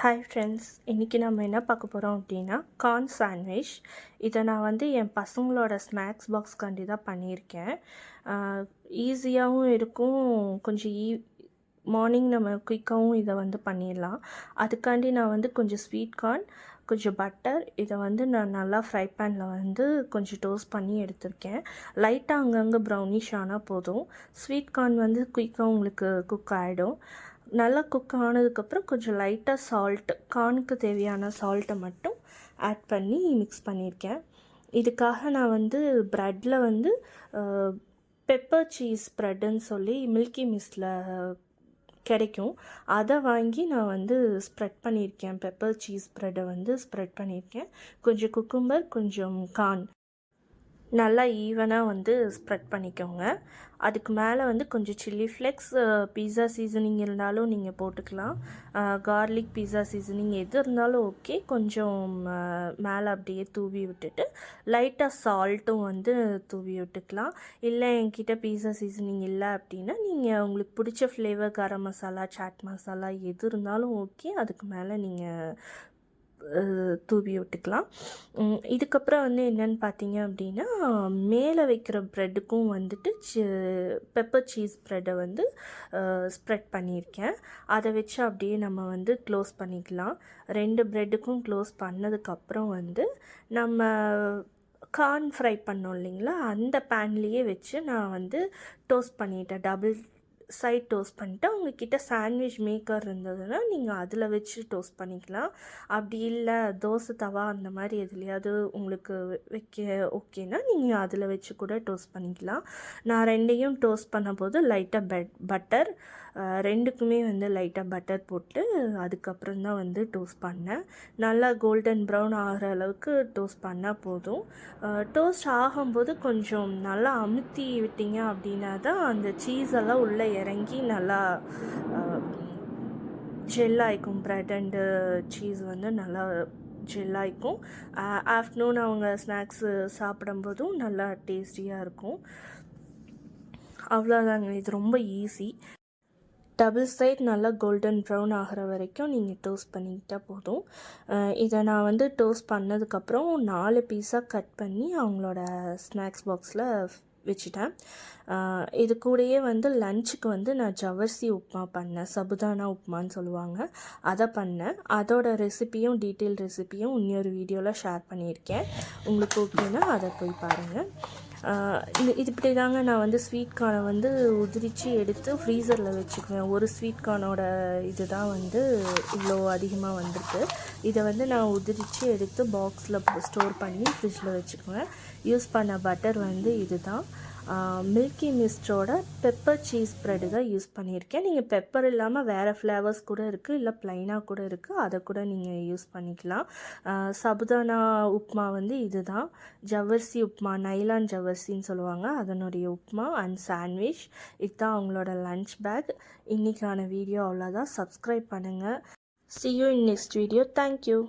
Hi friends, இன்றைக்கி நம்ம என்ன பார்க்க போகிறோம் அப்படின்னா கார்ன் சாண்ட்விச். இதை நான் வந்து என் பசங்களோட ஸ்நாக்ஸ் பாக்ஸ்க்காண்டி தான் பண்ணியிருக்கேன். ஈஸியாகவும் இருக்கும், கொஞ்சம் மார்னிங் நம்ம குயிக்காகவும் இதை வந்து பண்ணிடலாம். அதுக்காண்டி நான் வந்து கொஞ்சம் ஸ்வீட் கார்ன், கொஞ்சம் பட்டர், இதை வந்து நான் நல்லா ஃப்ரை பேனில் வந்து கொஞ்சம் டோஸ்ட் பண்ணி எடுத்திருக்கேன். லைட்டாக அங்கங்கே ப்ரௌனிஷ் ஆனால் போதும். ஸ்வீட் கார்ன் வந்து குயிக்காக உங்களுக்கு குக் ஆகிடும். நல்லா குக் ஆனதுக்கப்புறம் கொஞ்சம் லைட்டாக சால்ட், கார்னுக்கு தேவையான சால்ட்டை மட்டும் ஆட் பண்ணி மிக்ஸ் பண்ணியிருக்கேன். இதுக்காக நான் வந்து ப்ரெட்டில் வந்து பெப்பர் சீஸ் ப்ரெட்டுன்னு சொல்லி மில்கி மிஸ்டில் கிடைக்கும். அதை வாங்கி நான் வந்து ஸ்ப்ரெட் பண்ணியிருக்கேன். பெப்பர் சீஸ் ப்ரெட்டை வந்து ஸ்ப்ரெட் பண்ணியிருக்கேன். கொஞ்சம் குக்கும்பர், கொஞ்சம் கார்ன் நல்லா ஈவனாக வந்து ஸ்ப்ரெட் பண்ணிக்கோங்க. அதுக்கு மேலே வந்து கொஞ்சம் சில்லி ஃப்ளெக்ஸ், பீஸா சீசனிங் இருந்தாலும் நீங்கள் போட்டுக்கலாம். கார்லிக் பீஸா சீசனிங் எது இருந்தாலும் ஓகே. கொஞ்சம் மேலே அப்படியே தூவி விட்டுட்டு லைட்டாக சால்ட்டும் வந்து தூவி விட்டுக்கலாம். இல்லை என்கிட்ட பீஸா சீசனிங் இல்லை அப்படின்னா நீங்கள் உங்களுக்கு பிடிச்ச ஃப்ளேவர் கரம் மசாலா, சாட் மசாலா எது இருந்தாலும் ஓகே. அதுக்கு மேலே நீங்கள் தூவி விட்டுக்கலாம். இதுக்கப்புறம் வந்து என்னென்னு பார்த்தீங்க அப்படின்னா, மேலே வைக்கிற ப்ரெட்டுக்கும் வந்துட்டு பெப்பர் சீஸ் ப்ரெட்டை வந்து ஸ்ப்ரெட் பண்ணியிருக்கேன். அதை வச்சு அப்படியே நம்ம வந்து க்ளோஸ் பண்ணிக்கலாம். 2 ப்ரெட்டுக்கும் க்ளோஸ் பண்ணதுக்கப்புறம் வந்து நம்ம கார்ன் ஃப்ரை பண்ணோம் இல்லைங்களா, அந்த பேன்லேயே வச்சு நான் வந்து டோஸ்ட் பண்ணிட்டேன். டபுள் சைட் டோஸ்ட் பண்ணிவிட்டு, உங்கள்கிட்ட சாண்ட்விச் மேக்கர் இருந்ததுன்னா நீங்கள் அதில் வச்சு டோஸ்ட் பண்ணிக்கலாம். அப்படி இல்லை தோசை தவா அந்த மாதிரி எதுலையாவது உங்களுக்கு வைக்க ஓகேனா நீங்கள் அதில் வச்சு கூட டோஸ்ட் பண்ணிக்கலாம். நான் 2யும் டோஸ்ட் பண்ணும்போது லைட்டாக பட்டர், 2க்குமே வந்து லைட்டாக பட்டர் போட்டு அதுக்கப்புறம் தான் வந்து டோஸ்ட் பண்ணேன். நல்லா கோல்டன் ப்ரௌன் ஆகிற அளவுக்கு டோஸ்ட் பண்ணால் போதும். டோஸ்ட் ஆகும்போது கொஞ்சம் நல்லா அமுத்தி விட்டீங்க அப்படின்னா தான் அந்த சீஸ் எல்லாம் உள்ளே இறங்கி நல்லா ஜெல் ஆகிக்கும். ப்ரெட் அண்டு சீஸ் வந்து நல்லா ஜெல் ஆகிக்கும். ஆஃப்டர்நூன் அவங்க ஸ்நாக்ஸு சாப்பிடும்போதும் நல்லா டேஸ்டியாக இருக்கும். அவ்வளோதாங்க, இது ரொம்ப ஈஸி. டபுள் சைட் நல்லா கோல்டன் ப்ரௌன் ஆகிற வரைக்கும் நீங்கள் டோஸ்ட் பண்ணிக்கிட்டால் போதும். இதை நான் வந்து டோஸ்ட் பண்ணதுக்கப்புறம் 4 பீஸாக கட் பண்ணி அவங்களோட ஸ்நாக்ஸ் பாக்ஸில் வச்சுட்டேன். இது கூடயே வந்து லஞ்சுக்கு வந்து நான் ஜவ்வரிசி உப்புமா பண்ணேன். சபுதானா உப்புமான்னு சொல்லுவாங்க, அதை பண்ணேன். அதோட ரெசிப்பியும் டீட்டெயில் ரெசிப்பியும் இன்னொரு வீடியோவில் ஷேர் பண்ணியிருக்கேன். உங்களுக்கு ஓகேனா அதை போய் பாருங்கள். இது இப்படி தாங்க நான் வந்து ஸ்வீட் கார்னை வந்து உதிரித்து எடுத்து ஃப்ரீசரில் வச்சுக்குவேன். ஒரு ஸ்வீட் கார்னோட இது தான் வந்து இவ்வளோ அதிகமாக வந்திருக்கு. இதை வந்து நான் உதிரித்து எடுத்து பாக்ஸில் ஸ்டோர் பண்ணி ஃப்ரிட்ஜில் வச்சுக்குவேன். யூஸ் பண்ண பட்டர் வந்து இது தான் மில்கி மிஸ்டோட பெப்பர் சீஸ் ப்ரெட்டு தான் யூஸ் பண்ணியிருக்கேன். நீங்கள் பெப்பர் இல்லாமல் வேறு ஃப்ளேவர்ஸ் கூட இருக்குது, இல்லை ப்ளைனாக கூட இருக்குது, அதை கூட நீங்கள் யூஸ் பண்ணிக்கலாம். சபுதானா உப்புமா வந்து இது தான். ஜவ்வரிசி உப்புமா, நைலான் ஜவ்வரிசின்னு சொல்லுவாங்க, அதனுடைய உப்புமா அண்ட் சாண்ட்விச். இதுதான் அவங்களோட லன்ச் பேக். இன்றைக்கான வீடியோ அவ்வளோதான். சப்ஸ்கிரைப் பண்ணுங்கள். See you in next video. Thank you.